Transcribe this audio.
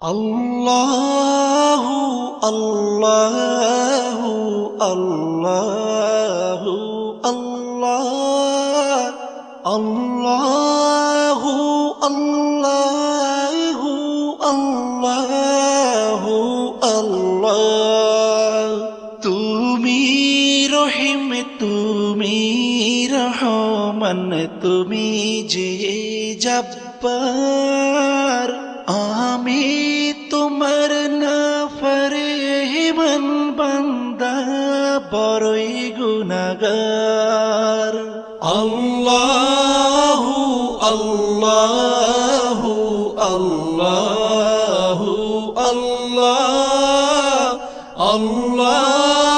আল্লাহু আল্লাহু আল্লাহু আল্লাহ আল্লাহু আল্লাহু আল্লাহু আল্লাহ। তুমি রহিম, তুমি রহমান, তুমি যে জব্বার, আমি তোমার নাফরমান বান্দা, বড়ই গুনাহগার। আল্লাহু আল্লাহু আল্লাহু আল্লাহ আল্লাহ